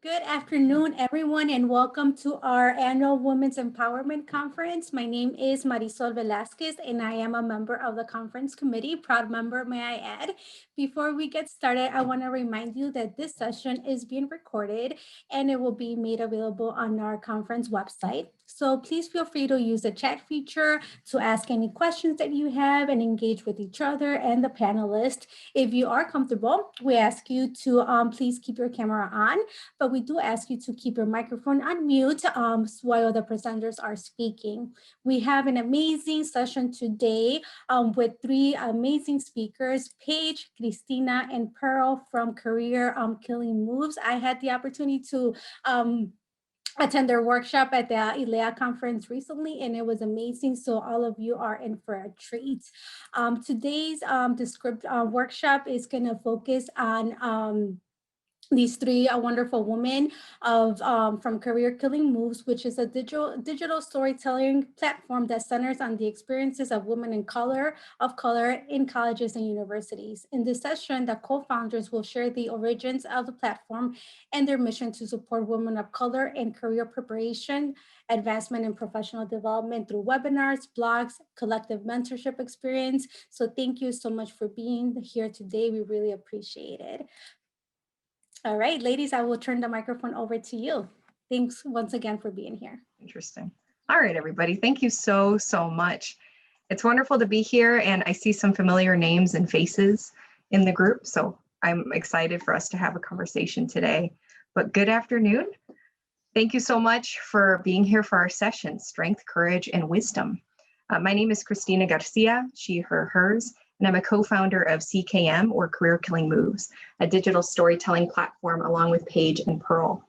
Good afternoon, everyone, and welcome to our annual Women's Empowerment Conference. My name is Marisol Velasquez, and I am a member of the conference committee, proud member, may I add. Before we get started, I want to remind you that this session is being recorded and it will be made available on our conference website. So please feel free to use the chat feature to ask any questions that you have and engage with each other and the panelists. If you are comfortable, we ask you to please keep your camera on, but we do ask you to keep your microphone on mute while the presenters are speaking. We have an amazing session today with three amazing speakers, Paige, Kristina, and Pearl from Career Killing Moves. I had the opportunity to attend their workshop at the ILEA conference recently, and it was amazing. So all of you are in for a treat. Today's workshop is going to focus on these three wonderful women of from Career Killing Moves, which is a digital storytelling platform that centers on the experiences of women of color in colleges and universities. In this session, the co-founders will share the origins of the platform and their mission to support women of color in career preparation, advancement, and professional development through webinars, blogs, collective mentorship experience. So thank you so much for being here today. We really appreciate it. All right, ladies, I will turn the microphone over to you. Thanks once again for being here. Interesting. All right, everybody. Thank you so much. It's wonderful to be here, and I see some familiar names and faces in the group, so I'm excited for us to have a conversation today. But good afternoon. Thank you so much for being here for our session, Strength, Courage, and Wisdom. My name is Kristina Garcia, she, her, hers, and I'm a co-founder of CKM, or Career Killing Moves, a digital storytelling platform along with Paige and Pearl.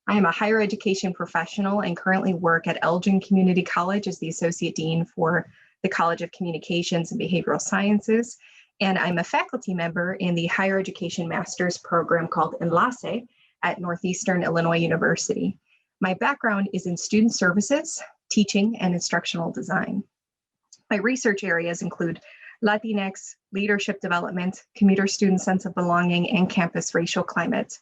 I am a higher education professional and currently work at Elgin Community College as the Associate Dean for the College of Communications and Behavioral Sciences, and I'm a faculty member in the higher education master's program called Enlace at Northeastern Illinois University. My background is in student services, teaching, and instructional design. My research areas include Latinx, leadership development, commuter student sense of belonging, and campus racial climate.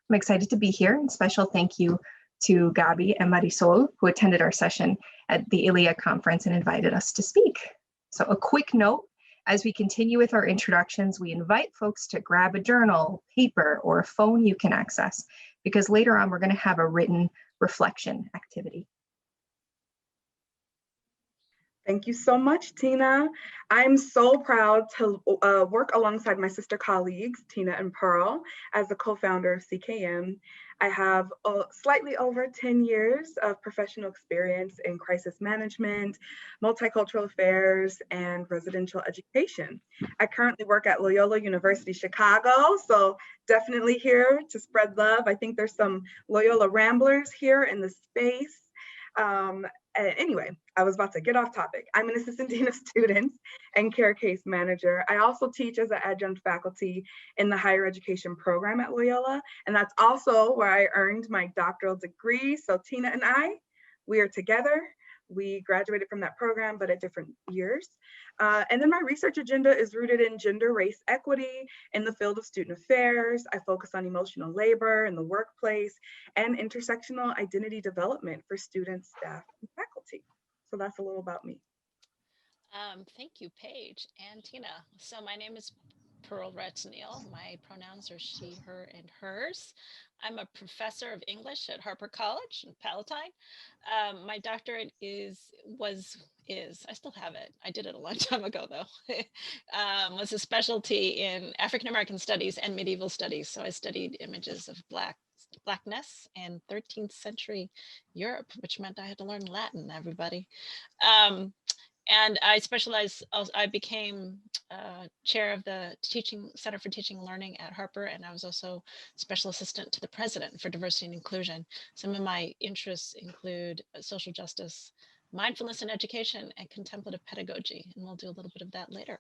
I'm excited to be here, and special thank you to Gabi and Marisol, who attended our session at the ILEA conference and invited us to speak. So a quick note, as we continue with our introductions, we invite folks to grab a journal, paper, or a phone you can access, because later on we're going to have a written reflection activity. Thank you so much, Tina. I'm so proud to work alongside my sister colleagues, Tina and Pearl, as the co-founder of CKM. I have slightly over 10 years of professional experience in crisis management, multicultural affairs, and residential education. I currently work at Loyola University Chicago, so definitely here to spread love. I think there's some Loyola Ramblers here in the space. Anyway, I was about to get off topic. I'm an assistant dean of students and care case manager. I also teach as an adjunct faculty in the higher education program at Loyola, and that's also where I earned my doctoral degree. So Tina and I, we are together. We graduated from that program, but at different years. And then my research agenda is rooted in gender, race, equity in the field of student affairs. I focus on emotional labor in the workplace and intersectional identity development for students, staff, and faculty. So that's a little about me. Thank you, Paige and Tina. So my name is Pearl Ratunil. My pronouns are she, her, and hers. I'm a professor of English at Harper College in Palatine. My doctorate I still have it. I did it a long time ago though. Was a specialty in African American studies and medieval studies. So I studied images of blackness in 13th century Europe, which meant I had to learn Latin, everybody. And I became chair of the Center for Teaching and Learning at Harper, and I was also special assistant to the president for diversity and inclusion. Some of my interests include social justice, mindfulness in education, and contemplative pedagogy, and we'll do a little bit of that later.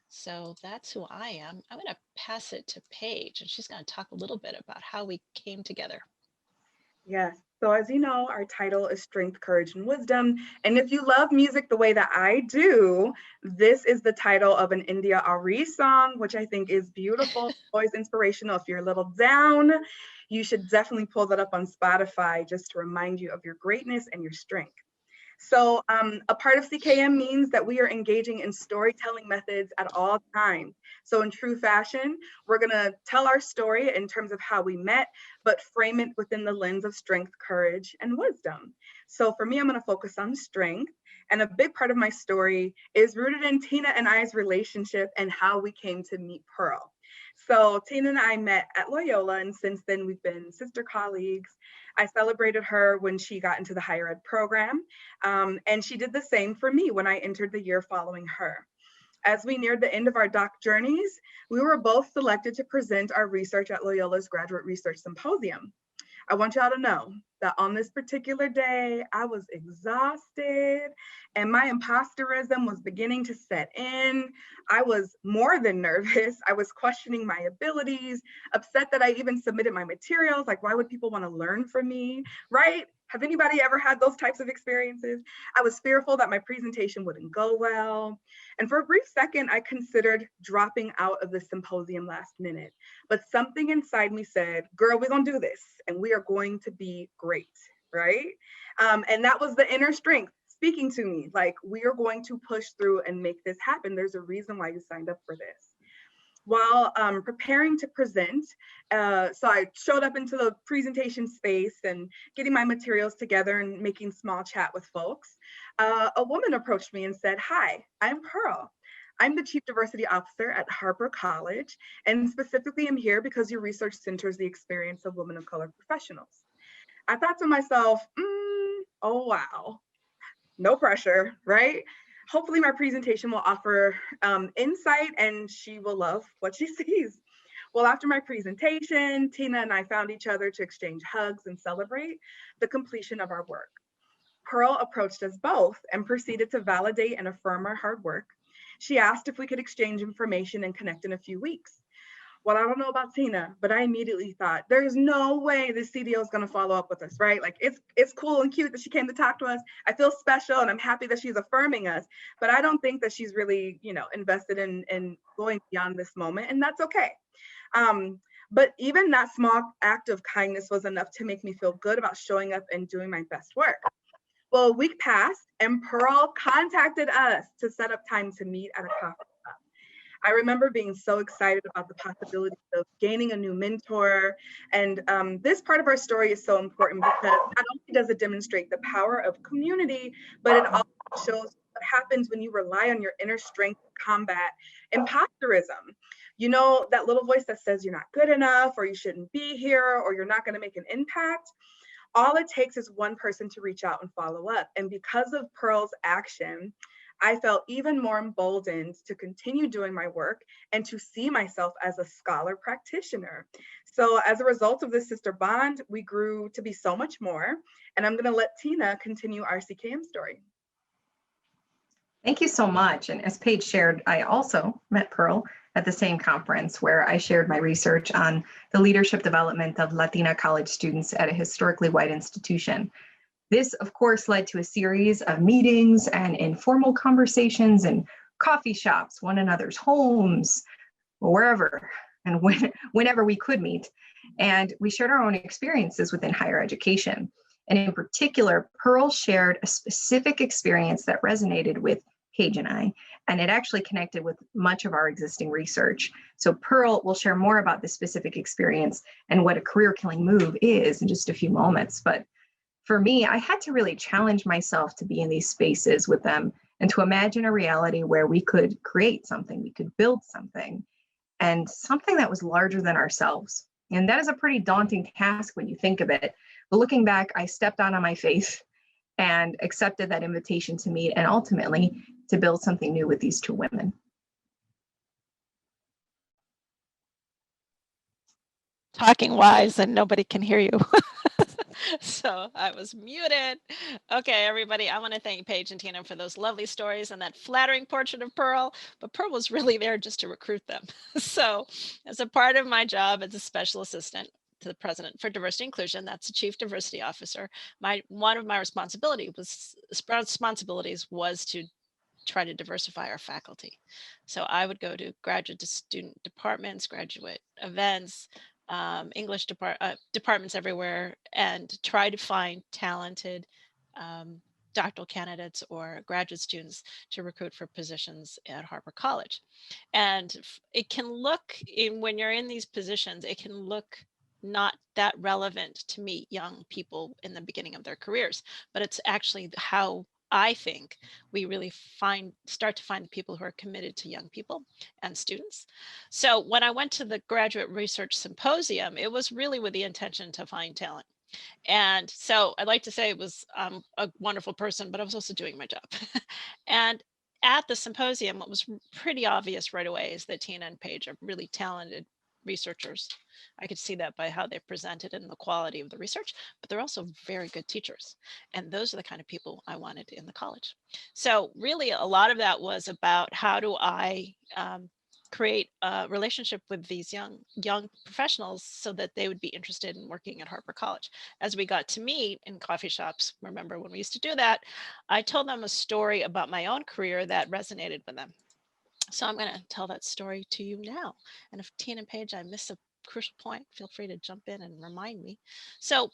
So that's who I am. I'm going to pass it to Paige, and she's going to talk a little bit about how we came together. Yes. So as you know, our title is Strength, Courage, and Wisdom. And if you love music the way that I do, this is the title of an India Ari song, which I think is beautiful, always inspirational. If you're a little down, you should definitely pull that up on Spotify just to remind you of your greatness and your strength. So a part of CKM means that we are engaging in storytelling methods at all times. So in true fashion, we're gonna tell our story in terms of how we met, but frame it within the lens of strength, courage, and wisdom. So for me, I'm gonna focus on strength. And a big part of my story is rooted in Tina and I's relationship and how we came to meet Pearl. So Tina and I met at Loyola, and since then we've been sister colleagues. I celebrated her when she got into the higher ed program, and she did the same for me when I entered the year following her. As we neared the end of our doc journeys, we were both selected to present our research at Loyola's Graduate Research Symposium. I want y'all to know that on this particular day, I was exhausted and my imposterism was beginning to set in. I was more than nervous. I was questioning my abilities, upset that I even submitted my materials. Like, why would people want to learn from me, right? Have anybody ever had those types of experiences? I was fearful that my presentation wouldn't go well. And for a brief second, I considered dropping out of the symposium last minute. But something inside me said, girl, we're gonna do this and we are going to be great, right? And that was the inner strength speaking to me, like, we are going to push through and make this happen. There's a reason why you signed up for this. While preparing to present, so I showed up into the presentation space and getting my materials together and making small chat with folks. A woman approached me and said, "Hi, I'm Pearl. I'm the Chief Diversity Officer at Harper College, and specifically I'm here because your research centers the experience of women of color professionals." I thought to myself, oh wow, no pressure, right? Hopefully my presentation will offer insight and she will love what she sees. Well, after my presentation, Tina and I found each other to exchange hugs and celebrate the completion of our work. Pearl approached us both and proceeded to validate and affirm our hard work. She asked if we could exchange information and connect in a few weeks. Well, I don't know about Tina, but I immediately thought, there's no way this CDO is going to follow up with us, right? Like, it's cool and cute that she came to talk to us. I feel special and I'm happy that she's affirming us, but I don't think that she's really, invested in going beyond this moment, and that's okay. But even that small act of kindness was enough to make me feel good about showing up and doing my best work. Well, a week passed and Pearl contacted us to set up time to meet at a coffee shop. I remember being so excited about the possibility of gaining a new mentor. And this part of our story is so important because not only does it demonstrate the power of community, but it also shows what happens when you rely on your inner strength to combat imposterism. You know, that little voice that says you're not good enough, or you shouldn't be here, or you're not going to make an impact. All it takes is one person to reach out and follow up. And because of Pearl's action, I felt even more emboldened to continue doing my work and to see myself as a scholar practitioner. So as a result of this sister bond, we grew to be so much more. And I'm going to let Tina continue our CKM story. Thank you so much. And as Paige shared, I also met Pearl at the same conference where I shared my research on the leadership development of Latina college students at a historically white institution. This, of course, led to a series of meetings and informal conversations in coffee shops, one another's homes, wherever and whenever we could meet. And we shared our own experiences within higher education. And in particular, Pearl shared a specific experience that resonated with Paige and I, and it actually connected with much of our existing research. So Pearl will share more about this specific experience and what a career-killing move is in just a few moments. But for me, I had to really challenge myself to be in these spaces with them and to imagine a reality where we could create something, we could build something, and something that was larger than ourselves. And that is a pretty daunting task when you think of it. But looking back, I stepped out on my faith and accepted that invitation to meet and ultimately to build something new with these two women. Talking wise and nobody can hear you. So I was muted. Okay, everybody, I want to thank Paige and Tina for those lovely stories and that flattering portrait of Pearl, but Pearl was really there just to recruit them. So as a part of my job as a special assistant, to the president for diversity inclusion. That's the chief diversity officer. One of my responsibilities was to try to diversify our faculty. So I would go to graduate to student departments, graduate events, English departments everywhere, and try to find talented doctoral candidates or graduate students to recruit for positions at Harper College. And it can look, when you're in these positions, it can look not that relevant to meet young people in the beginning of their careers, but it's actually how I think we really start to find the people who are committed to young people and students. So when I went to the Graduate Research Symposium, it was really with the intention to find talent. And so I'd like to say it was a wonderful person, but I was also doing my job. And at the symposium, what was pretty obvious right away is that Tina and Paige are really talented researchers. I could see that by how they presented and the quality of the research, but they're also very good teachers. And those are the kind of people I wanted in the college. So really a lot of that was about how do I create a relationship with these young professionals so that they would be interested in working at Harper College. As we got to meet in coffee shops, remember when we used to do that, I told them a story about my own career that resonated with them. So I'm going to tell that story to you now. And if Tina and Paige, I miss a crucial point, feel free to jump in and remind me. So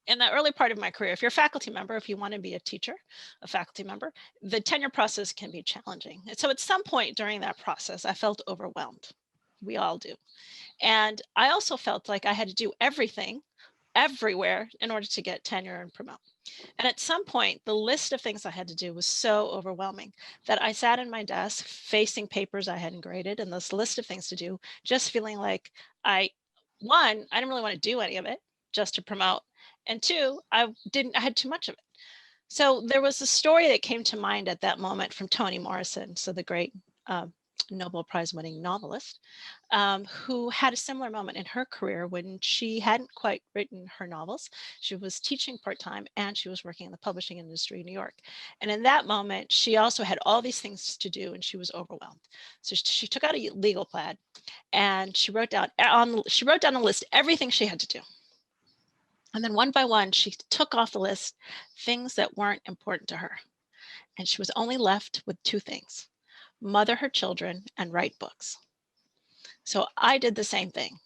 in the early part of my career, if you're a faculty member, if you want to be a teacher, a faculty member, the tenure process can be challenging. And so at some point during that process, I felt overwhelmed. We all do. And I also felt like I had to do everything everywhere in order to get tenure and promote. And at some point, the list of things I had to do was so overwhelming that I sat in my desk facing papers I hadn't graded and this list of things to do, just feeling like I didn't really want to do any of it just to promote. And two, I had too much of it. So there was a story that came to mind at that moment from Toni Morrison, so the great Nobel Prize winning novelist, who had a similar moment in her career when she hadn't quite written her novels. She was teaching part-time and she was working in the publishing industry in New York. And in that moment, she also had all these things to do and she was overwhelmed. So she took out a legal pad and she wrote down a list, everything she had to do. And then one by one, she took off the list things that weren't important to her. And she was only left with two things: mother her children and write books. So I did the same thing.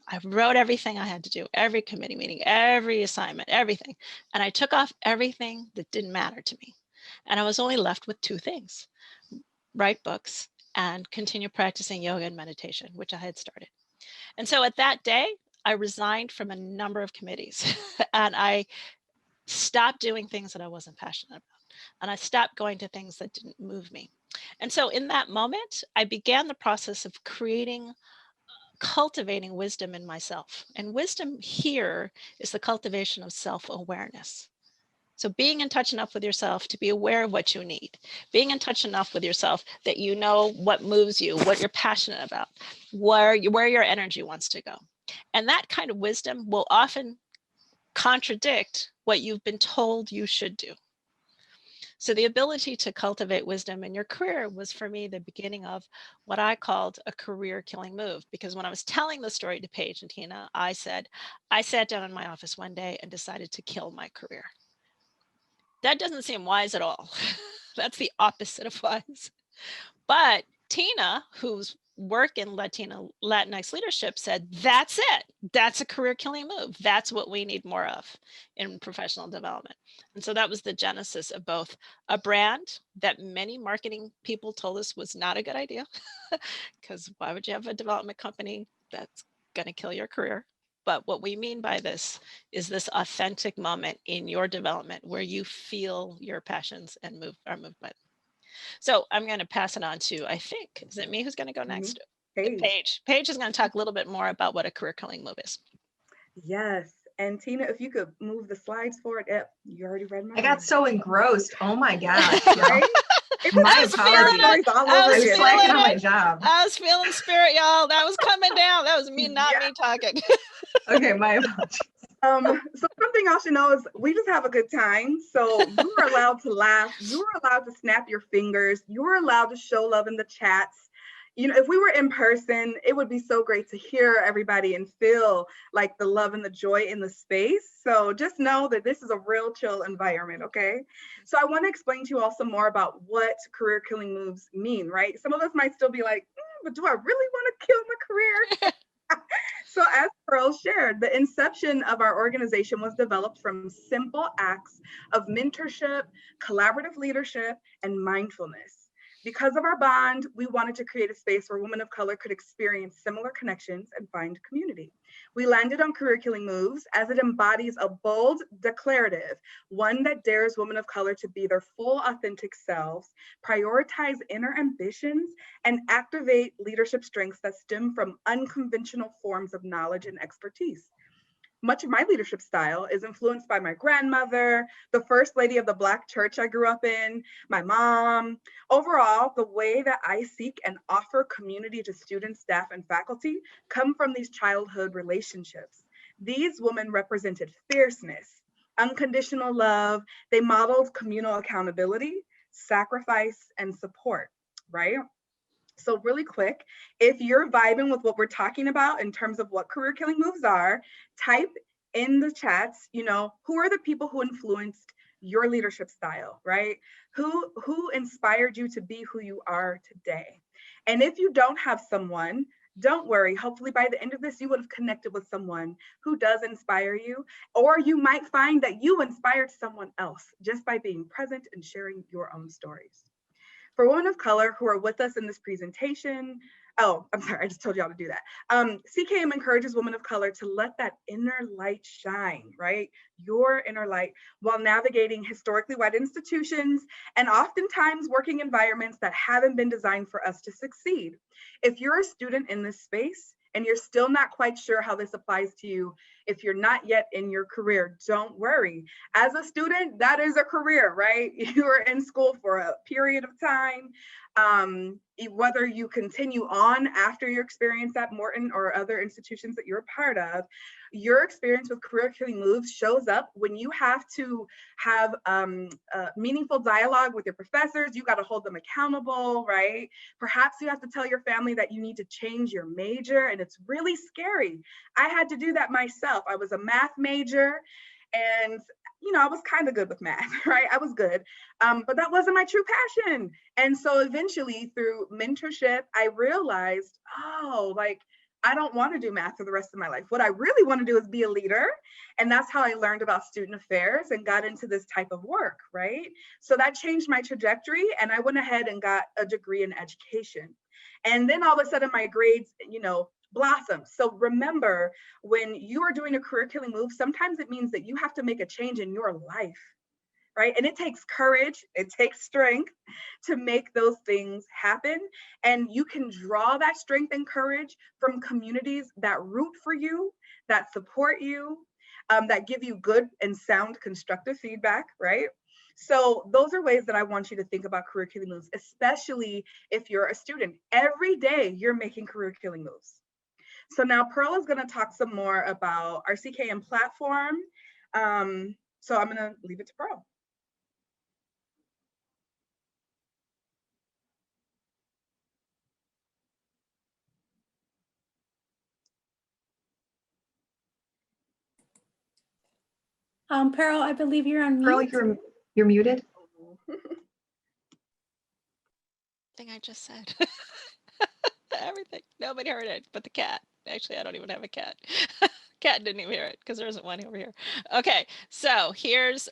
I wrote everything I had to do, every committee meeting, every assignment, everything. And I took off everything that didn't matter to me. And I was only left with two things: write books and continue practicing yoga and meditation, which I had started. And so at that day, I resigned from a number of committees and I stopped doing things that I wasn't passionate about. And I stopped going to things that didn't move me. And so in that moment, I began the process of cultivating wisdom in myself. And wisdom here is the cultivation of self-awareness. So being in touch enough with yourself to be aware of what you need, being in touch enough with yourself that you know what moves you, what you're passionate about, where your energy wants to go. And that kind of wisdom will often contradict what you've been told you should do. So the ability to cultivate wisdom in your career was for me the beginning of what I called a career killing move. Because when I was telling the story to Paige and Tina, I said, I sat down in my office one day and decided to kill my career. That doesn't seem wise at all. That's the opposite of wise. But Tina, who's work in Latinx leadership, said, that's it. That's a career killing move. That's what we need more of in professional development. And so that was the genesis of both a brand that many marketing people told us was not a good idea, because why would you have a development company that's going to kill your career? But what we mean by this is this authentic moment in your development where you feel your passions and are moved by them. So I'm going to pass it on to, I think, is it me who's going to go next? Paige. Paige is going to talk a little bit more about what a career killing move is. Yes. And Tina, if you could move the slides forward. Yep, you already read my I got so engrossed. Oh my gosh. Right? My apologies. I was slacking on my job. I was feeling spirit, y'all. That was coming down. That was me, not me talking. Okay, my apologies. So something else you know is we just have a good time. So you are allowed to laugh. You are allowed to snap your fingers. You are allowed to show love in the chats. you know, if we were in person, it would be so great to hear everybody and feel like the love and the joy in the space. So just know that this is a real chill environment, okay? So I want to explain to you all some more about what career killing moves mean, right? Some of us might still be like, but do I really want to kill my career? So as Pearl shared, the inception of our organization was developed from simple acts of mentorship, collaborative leadership, and mindfulness. Because of our bond, we wanted to create a space where women of color could experience similar connections and find community. We landed on Career Killing Moves as it embodies a bold declarative, one that dares women of color to be their full authentic selves, prioritize inner ambitions, and activate leadership strengths that stem from unconventional forms of knowledge and expertise. Much of my leadership style is influenced by my grandmother, the first lady of the Black church I grew up in, my mom. Overall, the way that I seek and offer community to students, staff, and faculty come from these childhood relationships. These women represented fierceness, unconditional love. They modeled communal accountability, sacrifice, and support, right? So really quick, if you're vibing with what we're talking about in terms of what career killing moves are, type in the chats, you know, who are the people who influenced your leadership style, right? Who inspired you to be who you are today? And if you don't have someone, don't worry. Hopefully by the end of this, you would have connected with someone who does inspire you, or you might find that you inspired someone else just by being present and sharing your own stories. For women of color who are with us in this presentation, oh, I'm sorry, I just told you all to do that. CKM encourages women of color to let that inner light shine, right? Your inner light, while navigating historically white institutions and oftentimes working environments that haven't been designed for us to succeed. If you're a student in this space and you're still not quite sure how this applies to you, if you're not yet in your career, don't worry. As a student, that is a career, right? You are in school for a period of time. Whether you continue on after your experience at Morton or other institutions that you're a part of, your experience with career killing moves shows up when you have to have meaningful dialogue with your professors. You got to hold them accountable, right? Perhaps you have to tell your family that you need to change your major, and it's really scary. I had to do that myself. I was a math major, and you know, I was kind of good with math, right? I was good, but that wasn't my true passion. And so eventually through mentorship, I realized, oh, like, I don't want to do math for the rest of my life. What I really want to do is be a leader. And that's how I learned about student affairs and got into this type of work, right? So that changed my trajectory, and I went ahead and got a degree in education. And then all of a sudden my grades, you know, blossom. So remember, when you are doing a career killing move, sometimes it means that you have to make a change in your life, right? And it takes courage, it takes strength to make those things happen. And you can draw that strength and courage from communities that root for you, that support you, that give you good and sound constructive feedback, right? So those are ways that I want you to think about career killing moves, especially if you're a student. Every day you're making career killing moves. So now Pearl is going to talk some more about our CKM platform. So I'm going to leave it to Pearl. Pearl, I believe you're on Pearl, mute. you're muted. Thing I just said. Everything. Nobody heard it but the cat. Actually, I don't even have a cat. Cat didn't even hear it because there isn't one over here. Okay, so here's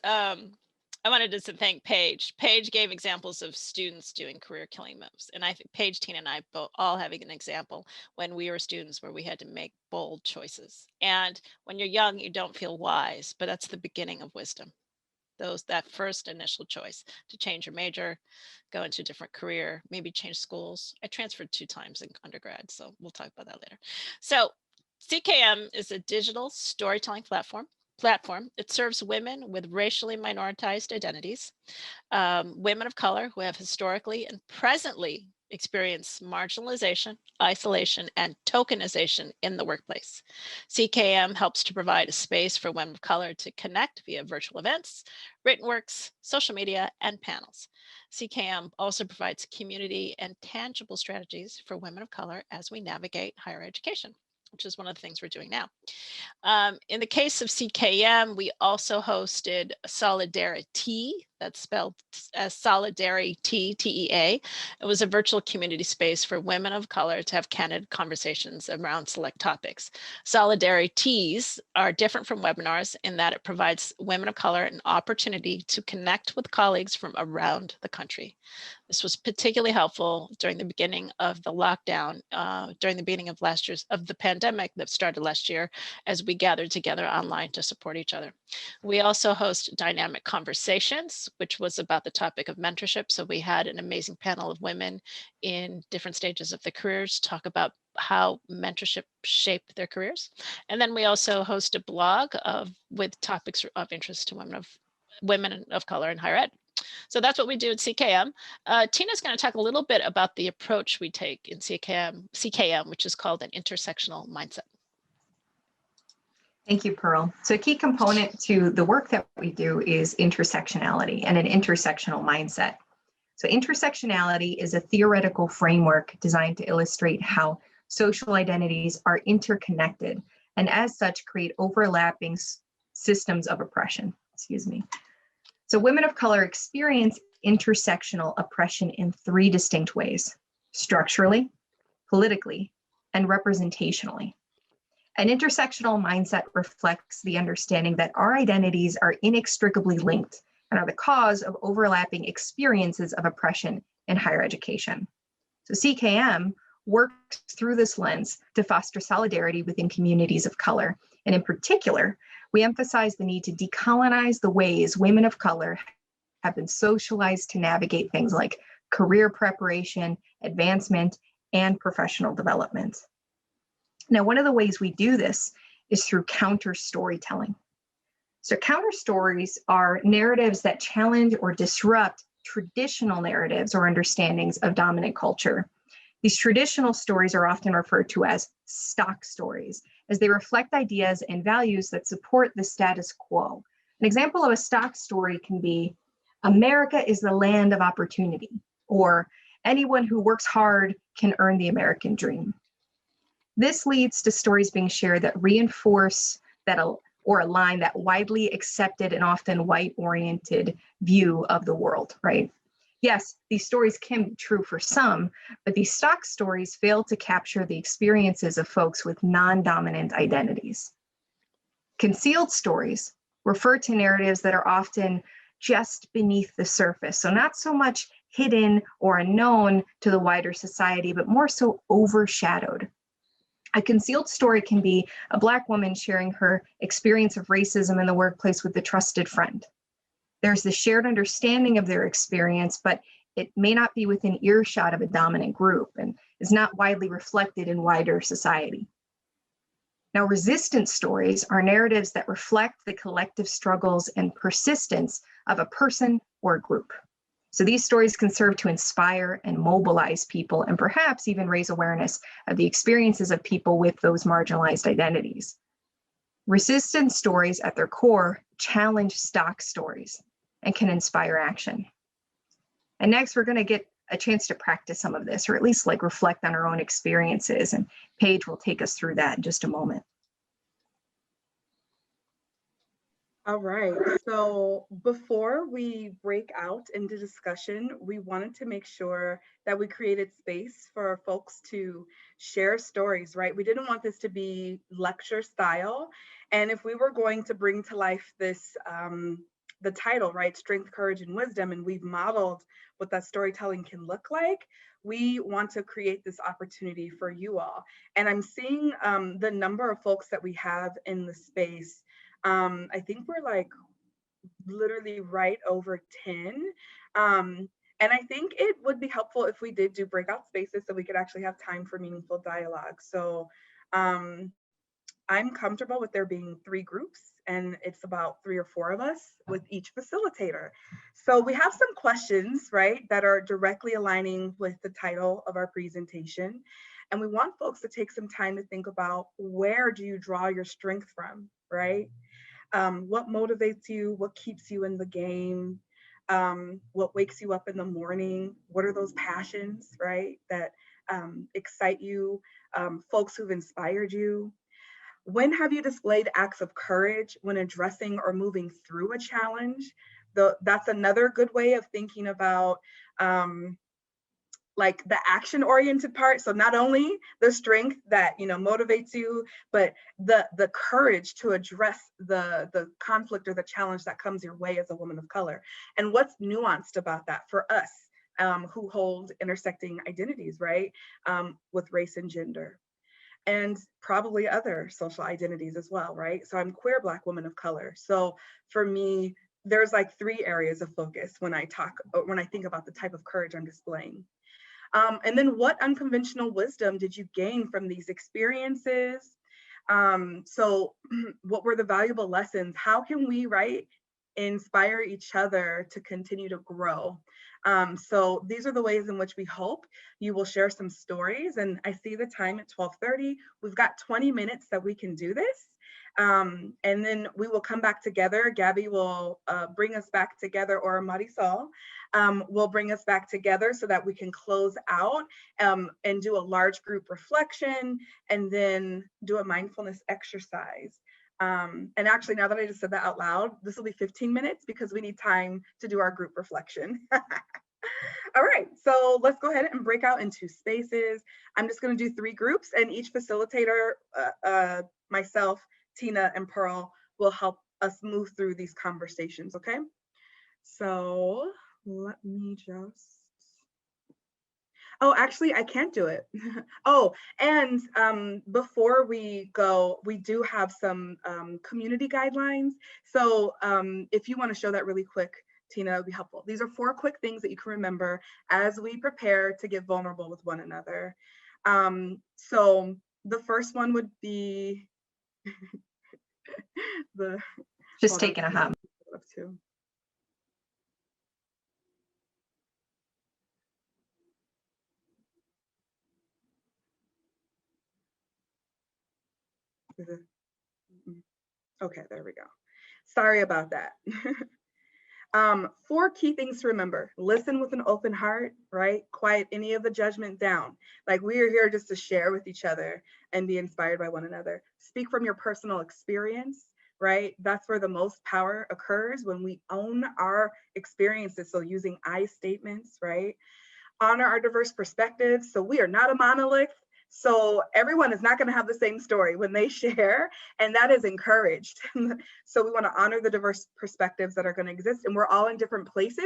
I wanted to thank Paige. Paige gave examples of students doing career killing moves. And I think Paige, Tina, and I both all having an example when we were students where we had to make bold choices. And when you're young, you don't feel wise, but that's the beginning of wisdom. That first initial choice to change your major, go into a different career, maybe change schools. I transferred 2 times in undergrad, so we'll talk about that later. So CKM is a digital storytelling platform. It serves women with racially minoritized identities, women of color who have historically and presently experience marginalization, isolation, and tokenization in the workplace. CKM helps to provide a space for women of color to connect via virtual events, written works, social media, and panels. CKM also provides community and tangible strategies for women of color as we navigate higher education, which is one of the things we're doing now. In the case of CKM, we also hosted Solidarity, that's spelled as Solidarity, TEA. It was a virtual community space for women of color to have candid conversations around select topics. Solidarities are different from webinars in that it provides women of color an opportunity to connect with colleagues from around the country. This was particularly helpful during the beginning of the lockdown, during the beginning of the pandemic that started last year, as we gathered together online to support each other. We also host dynamic conversations, which was about the topic of mentorship. So we had an amazing panel of women in different stages of their careers talk about how mentorship shaped their careers. And then we also host a blog with topics of interest to women of color in higher ed. So that's what we do at CKM. Tina's going to talk a little bit about the approach we take in CKM, which is called an intersectional mindset. Thank you, Pearl. So a key component to the work that we do is intersectionality and an intersectional mindset. So intersectionality is a theoretical framework designed to illustrate how social identities are interconnected and as such create overlapping systems of oppression. So women of color experience intersectional oppression in three distinct ways: structurally, politically, and representationally. An intersectional mindset reflects the understanding that our identities are inextricably linked and are the cause of overlapping experiences of oppression in higher education. So CKM works through this lens to foster solidarity within communities of color. And in particular, we emphasize the need to decolonize the ways women of color have been socialized to navigate things like career preparation, advancement, and professional development. Now, one of the ways we do this is through counter storytelling. So counter stories are narratives that challenge or disrupt traditional narratives or understandings of dominant culture. These traditional stories are often referred to as stock stories, as they reflect ideas and values that support the status quo. An example of a stock story can be, America is the land of opportunity, or anyone who works hard can earn the American dream. This leads to stories being shared that reinforce or align that widely accepted and often white-oriented view of the world, right? Yes, these stories can be true for some, but these stock stories fail to capture the experiences of folks with non-dominant identities. Concealed stories refer to narratives that are often just beneath the surface, so not so much hidden or unknown to the wider society, but more so overshadowed. A concealed story can be a Black woman sharing her experience of racism in the workplace with a trusted friend. There's the shared understanding of their experience, but it may not be within earshot of a dominant group and is not widely reflected in wider society. Now, resistance stories are narratives that reflect the collective struggles and persistence of a person or a group. So these stories can serve to inspire and mobilize people and perhaps even raise awareness of the experiences of people with those marginalized identities. Resistance stories at their core challenge stock stories and can inspire action. And next, we're going to get a chance to practice some of this, or at least like reflect on our own experiences. And Paige will take us through that in just a moment. All right, so before we break out into discussion, we wanted to make sure that we created space for folks to share stories, right? We didn't want this to be lecture style. And if we were going to bring to life this, the title, right, Strength, Courage, and Wisdom, and we've modeled what that storytelling can look like, we want to create this opportunity for you all. And I'm seeing the number of folks that we have in the space. I think we're like literally right over 10. And I think it would be helpful if we did do breakout spaces so we could actually have time for meaningful dialogue. So I'm comfortable with there being 3 groups, and it's about 3 or 4 of us with each facilitator. So we have some questions, right, that are directly aligning with the title of our presentation. And we want folks to take some time to think about, where do you draw your strength from, right? What motivates you? What keeps you in the game? What wakes you up in the morning? What are those passions, right, that excite you? Folks who've inspired you? When have you displayed acts of courage when addressing or moving through a challenge? That's another good way of thinking about like the action-oriented part. So not only the strength that, you know, motivates you, but the courage to address the conflict or the challenge that comes your way as a woman of color. And what's nuanced about that for us who hold intersecting identities, right, with race and gender, and probably other social identities as well, right? So I'm queer Black woman of color. So for me, there's like 3 areas of focus when I think about the type of courage I'm displaying. And then what unconventional wisdom did you gain from these experiences? So what were the valuable lessons? How can we, right, inspire each other to continue to grow? So these are the ways in which we hope you will share some stories. And I see the time at 12:30. We've got 20 minutes that we can do this. And then we will come back together. Gabby will bring us back together, or Marisol will bring us back together so that we can close out and do a large group reflection, and then do a mindfulness exercise. And actually, now that I just said that out loud, this will be 15 minutes because we need time to do our group reflection. All right, so let's go ahead and break out into spaces. I'm just going to do 3 groups, and each facilitator, myself, Tina, and Pearl, will help us move through these conversations, okay? So let me just, oh, actually, I can't do it. Oh, and before we go, we do have some community guidelines. So if you want to show that really quick, Tina, it would be helpful. These are 4 quick things that you can remember as we prepare to get vulnerable with one another. So the first one would be just taking a hum. Okay, there we go. Sorry about that. 4 key things to remember. Listen with an open heart, right? Quiet any of the judgment down. Like, we are here just to share with each other and be inspired by one another. Speak from your personal experience, right? That's where the most power occurs, when we own our experiences. So using I statements, right? Honor our diverse perspectives. So we are not a monolith. So everyone is not going to have the same story when they share, and that is encouraged. So we want to honor the diverse perspectives that are going to exist, and we're all in different places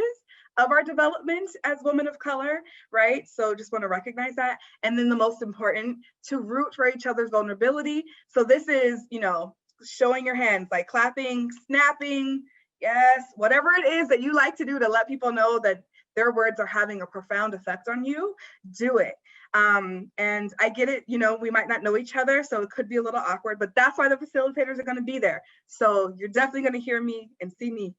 of our development as women of color, right? So just want to recognize that. And then the most important, to root for each other's vulnerability. So this is, you know, showing your hands, like clapping, snapping, yes, whatever it is that you like to do to let people know that their words are having a profound effect on you, do it. And I get it, you know, we might not know each other, so it could be a little awkward, but that's why the facilitators are going to be there. So you're definitely going to hear me and see me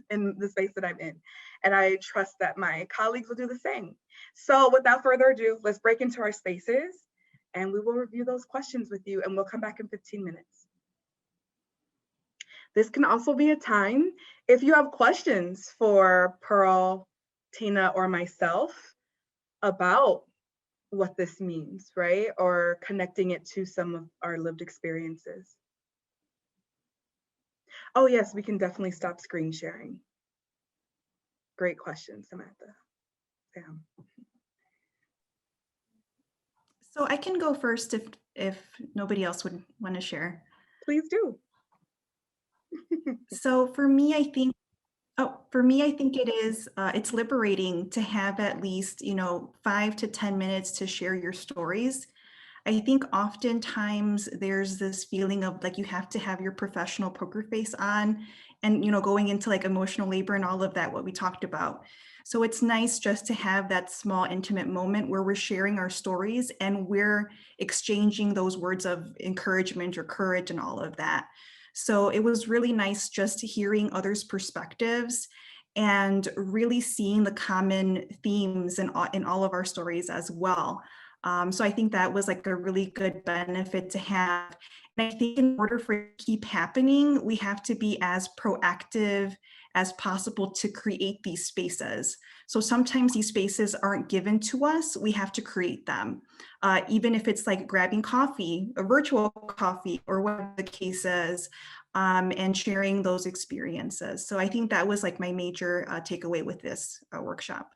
in the space that I'm in. And I trust that my colleagues will do the same. So without further ado, let's break into our spaces, and we will review those questions with you, and we'll come back in 15 minutes. This can also be a time if you have questions for Pearl, Tina, or myself about what this means, right? Or connecting it to some of our lived experiences. Oh yes, we can definitely stop screen sharing. Great question, Samantha. Sam. So I can go first if nobody else would want to share. Please do. So for me, I think it is, it's liberating to have at least, 5 to 10 minutes to share your stories. I think oftentimes there's this feeling of like you have to have your professional poker face on and, going into like emotional labor and all of that, what we talked about. So it's nice just to have that small intimate moment where we're sharing our stories and we're exchanging those words of encouragement or courage and all of that. So it was really nice just hearing others' perspectives and really seeing the common themes in all of our stories as well. So I think that was like a really good benefit to have. And I think in order for it to keep happening, we have to be as proactive as possible to create these spaces. So sometimes these spaces aren't given to us, we have to create them. Even if it's like grabbing coffee, a virtual coffee, or whatever the case is, and sharing those experiences. So I think that was like my major takeaway with this workshop.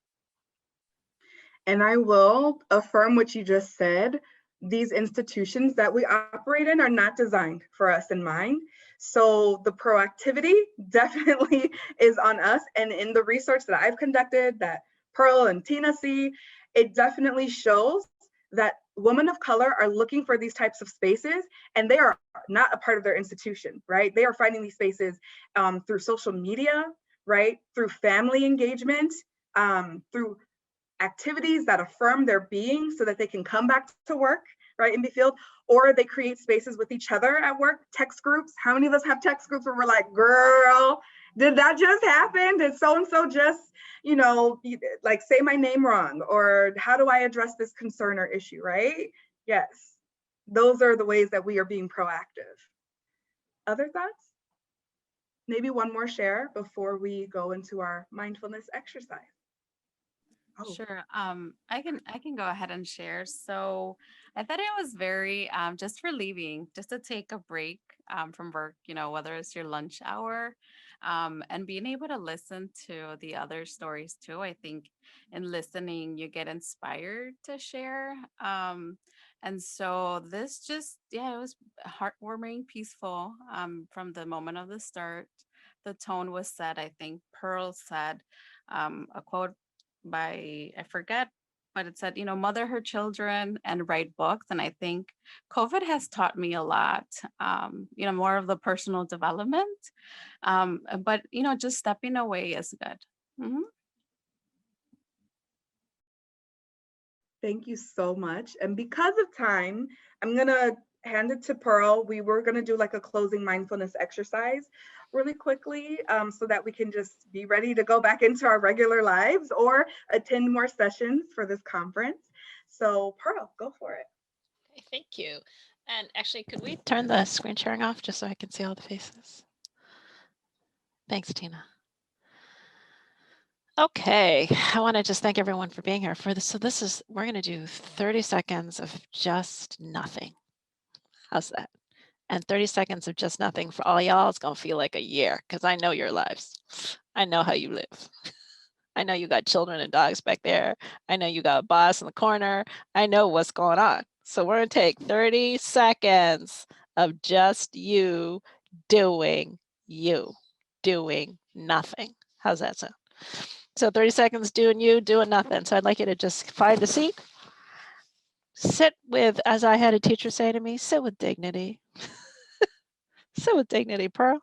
And I will affirm what you just said. These institutions that we operate in are not designed for us in mind. So the proactivity definitely is on us. And in the research that I've conducted, that Pearl and Tina see, it definitely shows that women of color are looking for these types of spaces, and they are not a part of their institution, right? They are finding these spaces through social media, right? Through family engagement, through activities that affirm their being so that they can come back to work, right, and be filled, or they create spaces with each other at work, text groups. How many of us have text groups where we're like, girl, did that just happen? Did so-and-so just, you know, like say my name wrong? Or how do I address this concern or issue, right? Yes, those are the ways that we are being proactive. Other thoughts? Maybe one more share before we go into our mindfulness exercise. Oh. Sure. I can go ahead and share. So I thought it was very just relieving, just to take a break from work, you know, whether it's your lunch hour, and being able to listen to the other stories too. I think in listening, you get inspired to share. And so this just, yeah, it was heartwarming, peaceful from the moment of the start. The tone was set. I think Pearl said a quote by, I forget, but it said, you know, mother her children and write books. And I think COVID has taught me a lot, you know, more of the personal development. But, you know, just stepping away is good. Mm-hmm. Thank you so much. And because of time, I'm gonna hand it to Pearl. We were gonna do like a closing mindfulness exercise really quickly so that we can just be ready to go back into our regular lives or attend more sessions for this conference. So Pearl, go for it. Okay, thank you. And actually, could we turn the screen sharing off just so I can see all the faces? Thanks, Tina. Okay, I want to just thank everyone for being here for this. So this is, we're going to do 30 seconds of just nothing. How's that? And 30 seconds of just nothing for all y'all, it's going to feel like a year because I know your lives. I know how you live. I know you got children and dogs back there. I know you got a boss in the corner. I know what's going on. So we're going to take 30 seconds of just you doing nothing. How's that sound? So 30 seconds doing nothing. So I'd like you to just find a seat. Sit with, as I had a teacher say to me, sit with dignity. Sit with dignity, Pearl.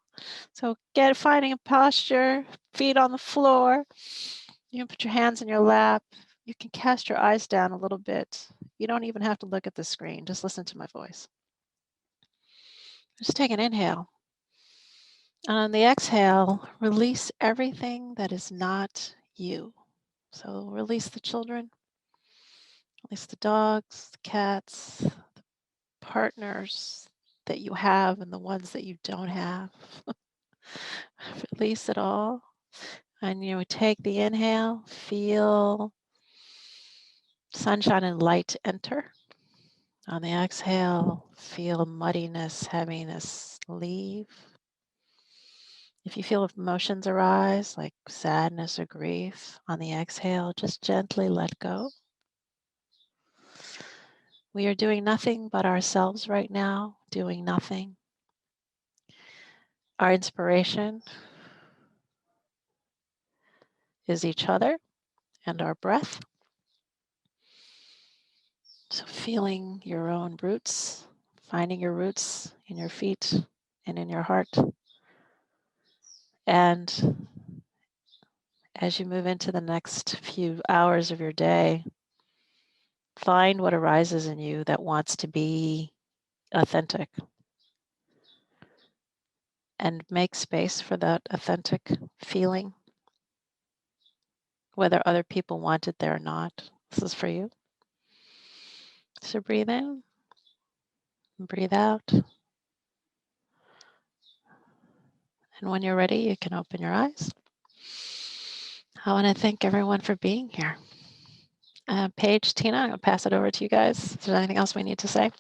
So finding a posture, feet on the floor. You can put your hands in your lap. You can cast your eyes down a little bit. You don't even have to look at the screen. Just listen to my voice. Just take an inhale. And on the exhale, release everything that is not you. So release the children, release the dogs, the cats, the partners that you have and the ones that you don't have. Release it all. And you take the inhale, feel sunshine and light enter. On the exhale, feel muddiness, heaviness leave. If you feel emotions arise, like sadness or grief, on the exhale, just gently let go. We are doing nothing but ourselves right now, doing nothing. Our inspiration is each other and our breath. So feeling your own roots, finding your roots in your feet and in your heart. And as you move into the next few hours of your day, find what arises in you that wants to be authentic and make space for that authentic feeling, whether other people want it there or not. This is for you. So breathe in and breathe out. And when you're ready, you can open your eyes. I want to thank everyone for being here. Paige, Tina, I'm going to pass it over to you guys. Is there anything else we need to say?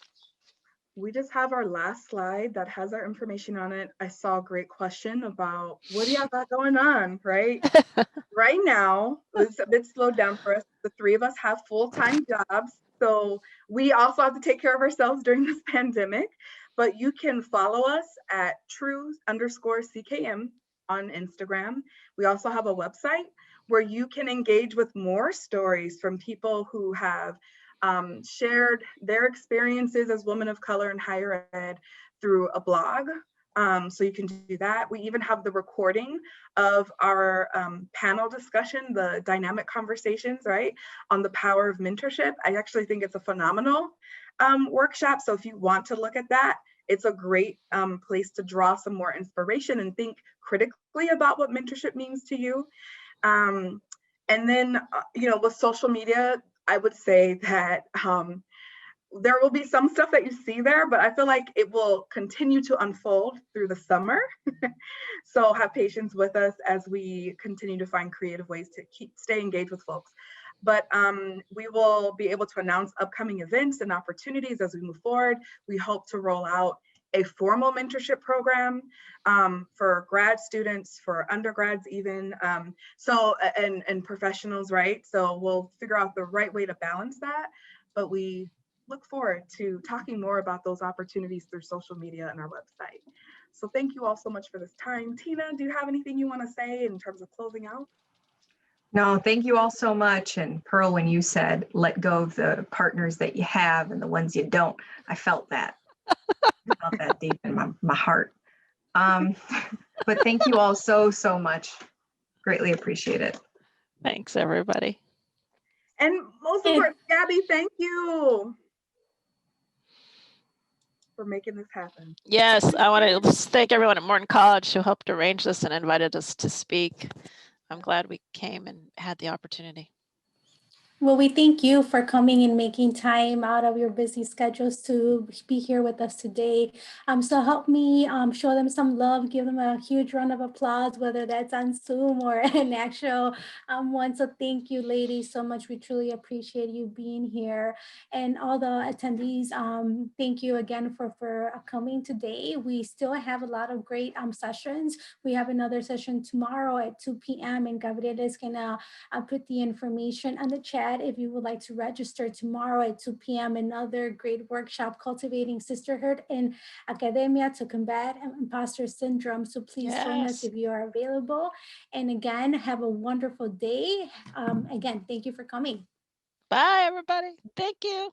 We just have our last slide that has our information on it. I saw a great question about what do you have got going on, right? Right now, it's a bit slowed down for us. The three of us have full-time jobs, so we also have to take care of ourselves during this pandemic. But you can follow us at true_CKM on Instagram. We also have a website where you can engage with more stories from people who have shared their experiences as women of color in higher ed through a blog. So you can do that. We even have the recording of our panel discussion, the dynamic conversations, right, on the power of mentorship. I actually think it's a phenomenal workshop. So if you want to look at that, it's a great place to draw some more inspiration and think critically about what mentorship means to you. And then, you know, with social media, I would say that there will be some stuff that you see there, but I feel like it will continue to unfold through the summer. So have patience with us as we continue to find creative ways to stay engaged with folks. But we will be able to announce upcoming events and opportunities as we move forward. We hope to roll out a formal mentorship program for grad students, for undergrads even, and professionals, right? So we'll figure out the right way to balance that, but we look forward to talking more about those opportunities through social media and our website. So thank you all so much for this time. Tina, do you have anything you want to say in terms of closing out? No, thank you all so much. And Pearl, when you said, let go of the partners that you have and the ones you don't, I felt that. I felt that deep in my heart. But thank you all so much. Greatly appreciate it. Thanks, everybody. And most important, Gabby, thank you for making this happen. Yes, I want to just thank everyone at Morton College who helped arrange this and invited us to speak. I'm glad we came and had the opportunity. Well, we thank you for coming and making time out of your busy schedules to be here with us today. So help me show them some love, give them a huge round of applause, whether that's on Zoom or an actual one. So thank you, ladies, so much. We truly appreciate you being here. And all the attendees, thank you again for coming today. We still have a lot of great sessions. We have another session tomorrow at 2 p.m. and Gabriela is gonna put the information on the chat if you would like to register tomorrow at 2 p.m. Another great workshop, Cultivating Sisterhood in Academia to Combat Imposter Syndrome. So please join us if you are available. And again, have a wonderful day. Again, thank you for coming. Bye, everybody. Thank you.